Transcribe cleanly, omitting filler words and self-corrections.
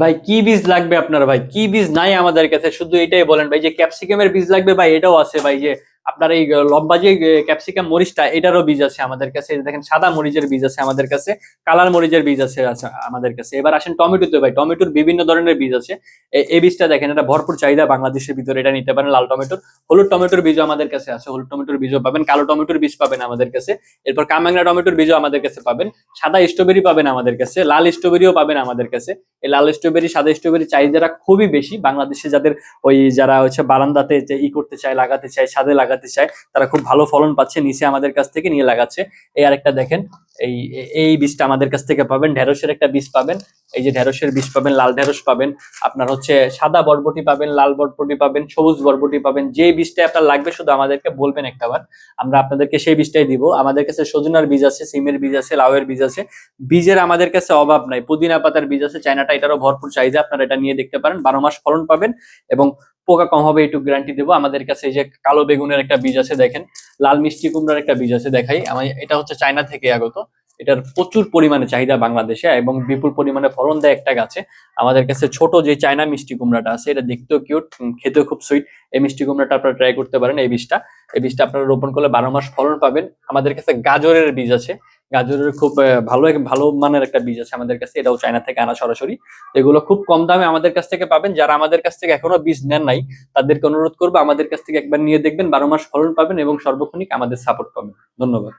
ভাই কি বীজ লাগবে আপনার? ভাই কি বীজ নাই আমাদের কাছে, শুধু এটাই বলেন ভাই। যে ক্যাপসিকামের বীজ লাগবে ভাই, এটাও আছে ভাই। যে আপনার এই লম্বা যে ক্যাপসিকাম মরিচটা, এটারও বীজ আছে আমাদের কাছে। এই যে দেখেন, সাদা মরিচের বীজ আছে আমাদের কাছে, কালার মরিচের বীজ আছে আমাদের কাছে। এবার আসেন টমেটোতে ভাই, টমেটোর বিভিন্ন ধরনের বীজ আছে। এই বীজটা দেখেন, এটা ভরপুর চাহিদা বাংলাদেশের ভিতরে, এটা নিতে পারেন। লাল টমেটোর, হলুদ টমেটোর বীজও আমাদের কাছে আছে, হলুদ টমেটোর বীজও পাবেন। কালো টমেটোর বীজ পাবেন আমাদের কাছে। এরপর কামরাঙ্গা টমেটোর বীজও আমাদের কাছে পাবেন। সাদা স্ট্রবেরি পাবেন আমাদের কাছে, লাল স্ট্রবেরিও পাবেন আমাদের কাছে। এই লাল স্ট্রবেরি, সাদা স্ট্রবেরি চাহিদাটা খুবই বেশি বাংলাদেশে। যাদের যারা হচ্ছে বারান্দাতে যে করতে চায়, লাগাতে চায়, ছাদে লাগাতে চায়, তারা খুব ভালো ফলন পাচ্ছে, নিচে আমাদের কাছ থেকে নিয়ে লাগাচ্ছে। এই আরেকটা দেখেন, এই এই বীজটা আমাদের কাছ থেকে পাবেন। ঢেঁড়সের একটা বীজ পাবেন, এই যে ঢেঁড়সের বীজ পাবেন, লাল ঢেঁড়স পাবেন। আপনার হচ্ছে সাদা বরবটি পাবেন, লাল বরবটি পাবেন, সবুজ বরবটি পাবেন। যে বীজটা আপনার লাগবে শুধু আমাদেরকে বলবেন একটাবার, আমরা আপনাদেরকে সেই বীজটাই দিব। আমাদের কাছে সজনার বীজ আছে, সিমের বীজ আছে, লাউয়ের বীজ আছে। বীজের আমাদের কাছে অভাব নাই। পুদিনা পাতার বীজ আছে, চায়নাটা, এটারও ভরপুর চাহিদা। আপনারা এটা নিয়ে দেখতে পারেন, 12 মাস ফলন পাবেন এবং পোকা কম হবে, একটু গ্যারান্টি দেবো। আমাদের কাছে এই যে কালো বেগুনের একটা বীজ আছে দেখেন, লাল মিষ্টি কুমড়ার একটা বীজ আছে দেখাই আমি, এটা হচ্ছে চায়না থেকে আগত। এটার প্রচুর পরিমাণে চাহিদা বাংলাদেশে এবং বিপুল পরিমাণে ফলন দেয় একটা গাছে। আমাদের কাছে ছোট যে চায়না মিষ্টি কুমড়াটা আছে, এটা দেখতেও কিউট, খেতেও খুব সুইট। এই মিষ্টি কুমড়াটা আপনারা ট্রাই করতে পারেন। এই বীজটা আপনারা রোপণ করলে 12 মাস ফলন পাবেন। আমাদের কাছে গাজরের বীজ আছে, গাজরের খুব ভালো ভালো মানের একটা বীজ আছে আমাদের কাছে, এটাও চায়না থেকে আনা সরাসরি। এগুলো খুব কম দামে আমাদের কাছ থেকে পাবেন। যারা আমাদের কাছ থেকে এখনো বীজ নেন নাই, তাদেরকে অনুরোধ করবো আমাদের কাছ থেকে একবার নিয়ে দেখবেন, 12 মাস ফলন পাবেন এবং সর্বক্ষণিক আমাদের সাপোর্ট পাবেন। ধন্যবাদ।